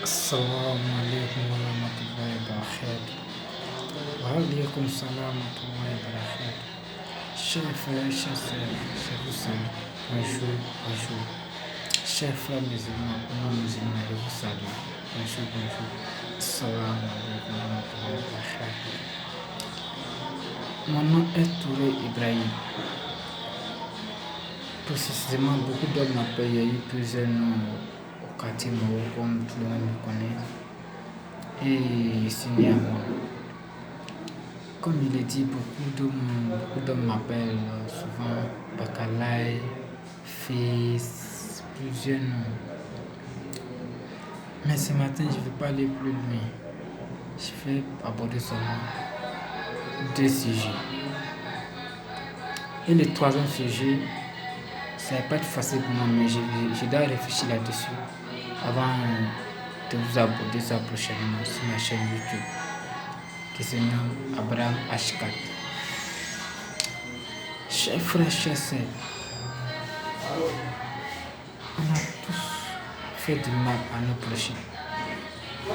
Assalamu alaikum warahmatullahi wabarakatuh. Wa alaikum salam warahmatullahi wabarakatuh. Chers frères, chers sœurs, je vous salue. Bonjour, bonjour. Chers frères musulmans, non musulmans, je vous salue. Bonjour, bonjour. Assalamu alaikum warahmatullahi wabarakatuh. Mon nom est Touré Ibrahim. Précisément, beaucoup d'hommes m'appellent. Il y a eu plusieurs noms au quartier Moro, comme tout le monde me connaît. Et c'est né à moi. Comme il est dit, beaucoup d'hommes m'appellent souvent Bakalaï, Fils, plusieurs noms. Mais ce matin, je ne vais pas aller plus loin. Je vais aborder seulement deux sujets. Et le troisième sujet, ça ne va pas être facile pour moi, mais je dois réfléchir là-dessus avant de vous aborder ça prochainement sur ma chaîne YouTube qui se nomme Abraham H4. Chers frères, chers sœurs, on a tous fait du mal à nos prochains. On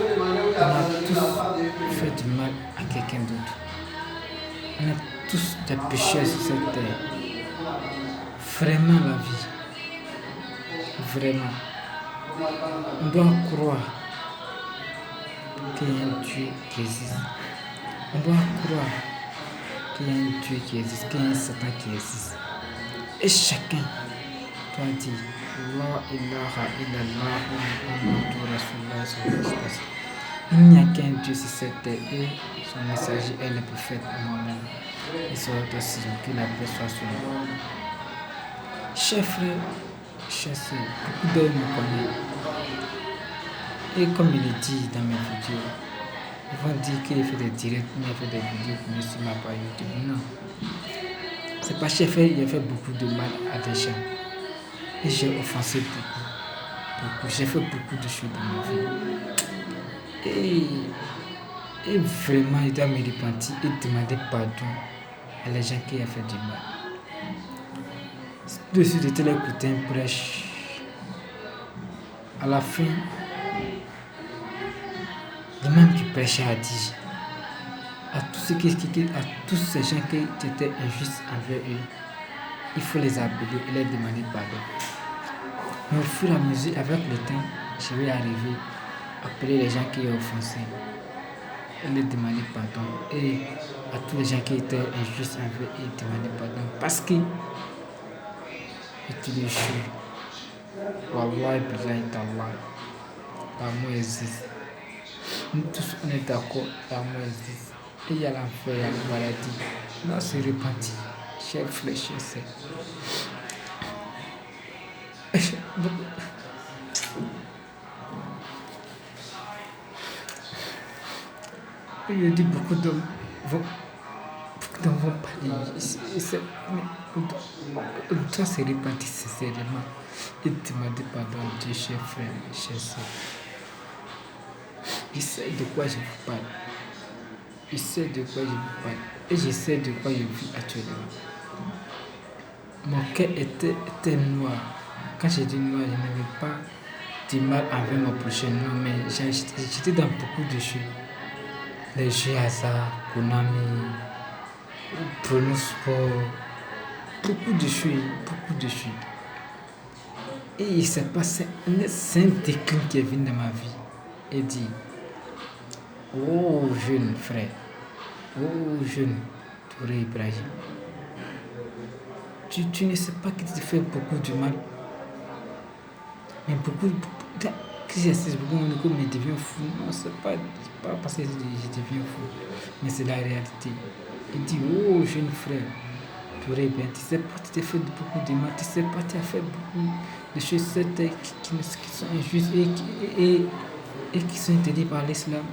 a tous fait du mal à quelqu'un d'autre. On est tous des pécheurs sur cette terre. Vraiment la vie. Vraiment. On doit croire qu'il y a un Dieu qui existe. On doit croire qu'il y a un Dieu qui existe, qu'il y a un Satan qui existe. Et chacun doit dire La ilaha illallah Muhammadur Rasulullah sallallahu alayhi wa sallam. Il n'y a qu'un Dieu sur cette terre et son messager est le prophète Mohammed. Et ça va aussi que la paix soit sur nous. Chers frères, chers sœurs, beaucoup d'hommes me connaissent. Et comme il est dit dans mes vidéos, ils vont dire qu'il fait des directs, il a fait des vidéos pour me sur ma page YouTube. Non. C'est pas chef, il a fait beaucoup de mal à des gens. Et j'ai offensé beaucoup. J'ai fait beaucoup de choses dans ma vie. Et vraiment, il doit me repentir et demander pardon à les gens qui ont fait du mal. De suite, j'étais là écouter un prêche. À la fin, le même qui prêchait a dit à tous ces gens qui étaient injustes envers eux, il faut les appeler et leur demander pardon. Mais au fur et à mesure, avec le temps, je vais arriver à appeler les gens qui ont offensé et leur demander pardon. Et à tous les gens qui étaient injustes envers eux, demander pardon. Parce que tu les jures. Wallahi billahi ta'ala. L'amour existe. Nous tous on est d'accord, l'amour existe. Et il y a l'enfer, il y a la maladie. On doit se repentir. Chers frères, chers sœurs. Je dis beaucoup d'hommes vont parler. On doit se repentir sincèrement et demander pardon à Dieu, chers frères, chers sœurs. Je sais de quoi je vous parle. Je sais de quoi je vous parle. Et je sais de quoi je vis actuellement. Mon cœur était noir. Quand j'ai dit noir, je n'avais pas du mal avec mon prochain nom, mais j'étais dans beaucoup de jeux. Les jeux hasard, Konami, Pronosport, beaucoup de jeux. Et il s'est passé un déclin qui est venu dans ma vie et dit oh jeune frère, oh jeune Touré Ibrahim, tu ne sais pas que tu te fais beaucoup de mal. Mais c'est beaucoup on me devient fou. Non, c'est pas parce que je deviens fou, mais c'est la réalité. Il dit oh jeune frère Touré Ibrahim, tu sais pas, tu t'es fait beaucoup de mal, tu sais pas, tu as fait beaucoup de choses qui sont injustes et qui sont interdites par l'islam.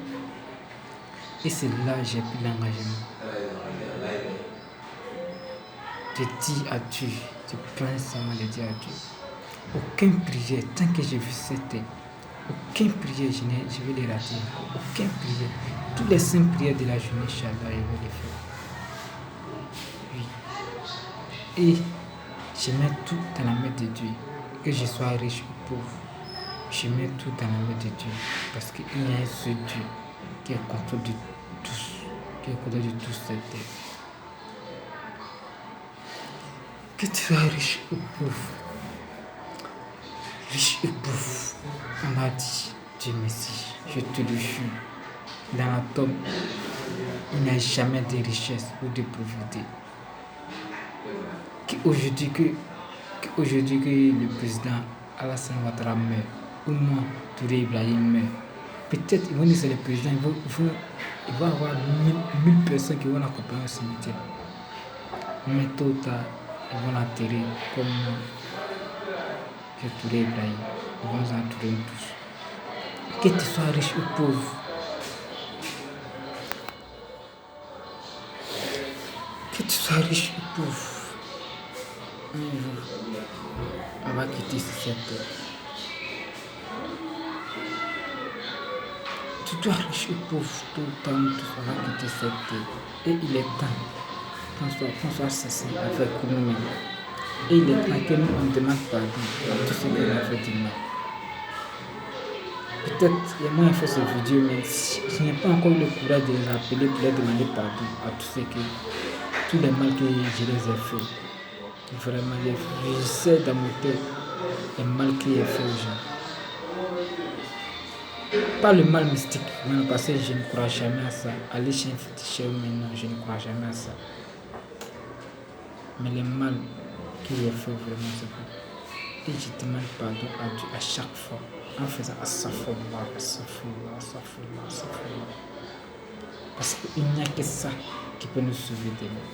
Et c'est là que j'ai pris l'engagement de dire à Dieu, de prendre seulement de dire à Dieu. Aucune prière, tant que j'ai vu cette terre, aucune prière, je vais les rater. Aucune prière. Toutes les 5 prières de la journée, Inch'Allah, je vais les faire. Oui. Et je mets tout dans la main de Dieu. Que je sois riche ou pauvre. Je mets tout dans la main de Dieu parce qu'il y a un seul Dieu qui est contrôle de tous, qui est contrôle de toute cette terre. Que tu sois riche ou pauvre, on m'a dit, Dieu merci, je te le jure, dans la tombe, il n'y a jamais de richesse ou de pauvreté. Qu'aujourd'hui que le président Alassane Ouattara meurt, ou moi, Touré Ibrahim meurt, peut-être ils vont dire que c'est le président, il va y avoir 1000 personnes qui vont l'accompagner au cimetière. Mais tôt ou tard, ils vont l'enterrer comme moi, j'ai Touré Ibrahim. Ils vont nous entourer tous. Que tu sois riche ou pauvre, que tu sois riche ou pauvre, un jour, on va quitter cette terre. Tu dois riche ou pauvre, tout le temps, on va quitter cette terre. Et il est temps qu'on soit cessé avec nous-mêmes. Et il est temps que nous on demande pardon à tout ce qu'on a fait du mal. Peut-être il y a moins fait cette vidéo, mais je n'ai pas encore eu le courage de les appeler pour leur demander pardon à tous les mal que je les ai fait. Vraiment, je sais dans mon cœur les mal que j'ai fait aux gens. Pas le mal mystique, non, parce que je ne crois jamais à ça. Aller chez un féticheur maintenant, je ne crois jamais à ça. Mais le mal que j'ai fait vraiment, c'est bon. Et je demande pardon à Dieu à chaque fois en faisant astaghfirullah. Parce qu'il n'y a que ça qui peut nous sauver de nous.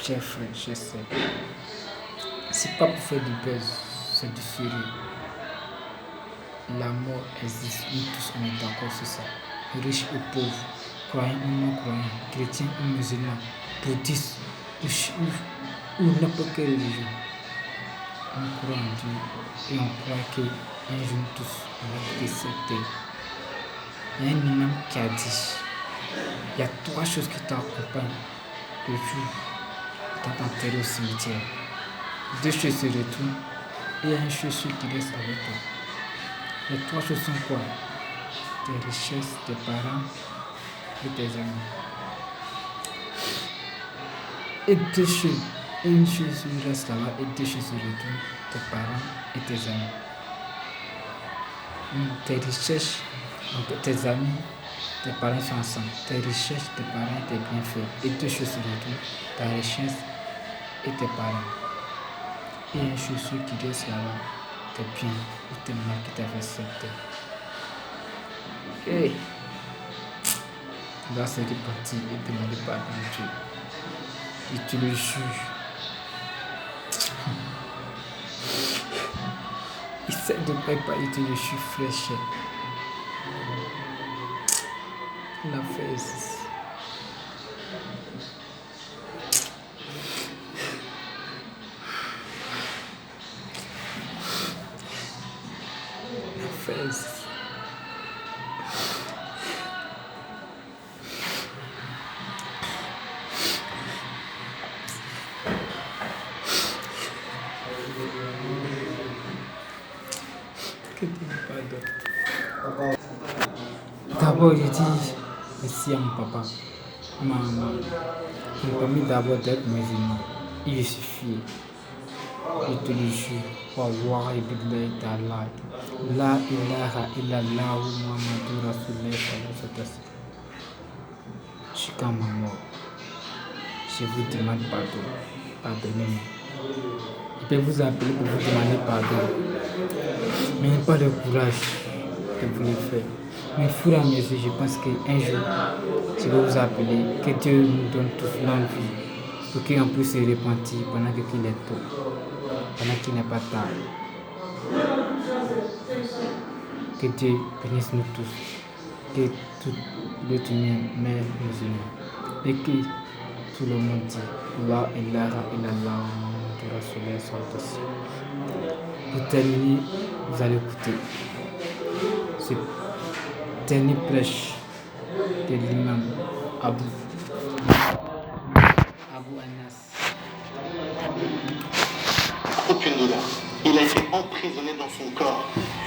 Chers frères, chers sœurs, c'est pas pour faire du buzz, c'est du sérieux. La mort existe, nous tous on est d'accord sur ça. Riche ou pauvre, croyant ou non croyant, chrétien ou musulman, bouddhiste ou n'importe quelle religion. On croit en Dieu et on croit qu'un jour tous on va quitter cette terre. Il y a un imam qui a dit, il y a 3 choses qui t'accompagnent le jour où tu vas t'enterrer au cimetière. 2 choses se retournent et une chose qui reste avec toi. Les 3 choses sont quoi? Tes richesses, tes parents et tes amis. Et 2 choses. Une chose reste là-bas et 2 choses se retournent. Tes parents et tes amis. Tes richesses, donc tes amis, tes parents sont ensemble. Tes richesses, tes parents, tes bienfaits. Et 2 choses se retournent. Ta richesse et tes parents. Et une chose qui reste là-bas. Tes biens ou tes mal qui t'avaient accepté. Et là c'est reparti et demander pardon à Dieu. Et tu le juges. Essaie de ne pas et tu le juges fraîche. La fesse. La fesse. D'abord, je dis merci à mon papa, ma maman, qui m'ont permis d'abord d'être musulman. Et je suis fier. Je te le jure. Wallahi billahi ta'ala. La ilaha illallah Muhammadur Rasulullah sallallahu alayhi wa sallam. Jusqu'à ma mort, je vous demande pardon. Pardonnez-moi. Je peux vous appeler pour vous demander pardon. Mais je n'ai pas le courage de vous le faire. Mais au fur et à mesure, je pense qu'un jour, je vais vous appeler, que Dieu nous donne tous longue vie, pour qu'on puisse se repentir pendant qu'il est tôt, pendant qu'il n'est pas tard. Que Dieu bénisse nous tous, que tout l'être humain meurt musulman, et que tout le monde dit La ilaha illallah Muhammadur Rasulullah sallallahu alayhi wa sallam. Pour terminer, vous allez écouter ce dernier prêche de l'imam Abu Anas. Aucune douleur. Il a été emprisonné dans son corps.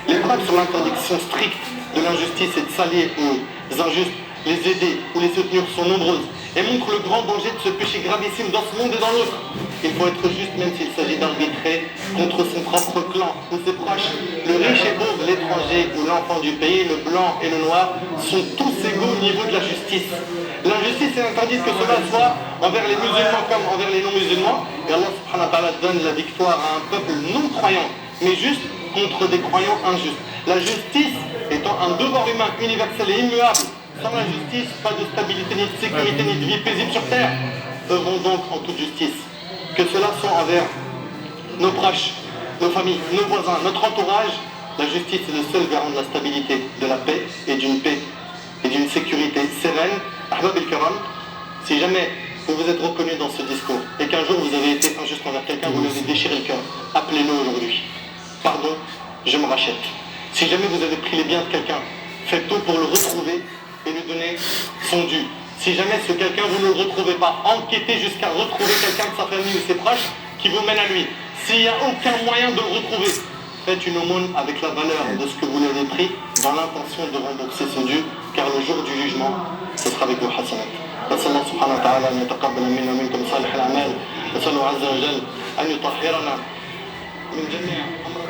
Les preuves sur l'interdiction stricte de l'injustice et de s'allier aux injustes, les aider ou les soutenir sont nombreuses et montrent le grand danger de ce péché gravissime dans ce monde et dans l'autre. Il faut être juste même s'il s'agit d'arbitrer contre son propre clan ou ses proches. Le riche et pauvre, l'étranger ou l'enfant du pays, le blanc et le noir sont tous égaux au niveau de la justice. L'injustice est interdite que cela soit envers les musulmans comme envers les non-musulmans. Et Allah subhanahu wa ta'ala donne la victoire à un peuple non-croyant, mais juste contre des croyants injustes. La justice étant un devoir humain universel et immuable, sans la justice, pas de stabilité, ni de sécurité, ni de vie paisible sur terre. Œuvrons donc en toute justice. Que cela soit envers nos proches, nos familles, nos voisins, notre entourage. La justice est le seul garant de la stabilité, de la paix et d'une sécurité sereine. Ahbab el-Karam, si jamais vous vous êtes reconnu dans ce discours et qu'un jour vous avez été injuste envers quelqu'un, vous lui avez déchiré le cœur, appelez-nous aujourd'hui. Pardon, je me rachète. Si jamais vous avez pris les biens de quelqu'un, faites tout pour le retrouver et lui donner son dû. Si jamais ce quelqu'un, vous ne le retrouvez pas, enquêtez jusqu'à retrouver quelqu'un de sa famille ou ses proches qui vous mène à lui. S'il n'y a aucun moyen de le retrouver, faites une aumône avec la valeur de ce que vous lui avez pris dans l'intention de rembourser ce dû, car le jour du jugement, ce sera avec vos hasanat. نسأل الله سبحانه وتعالى أن يتقبل منا ومنكم صالح الأعمال. نسأله عز وجل أن يطهرنا من جميع أمراض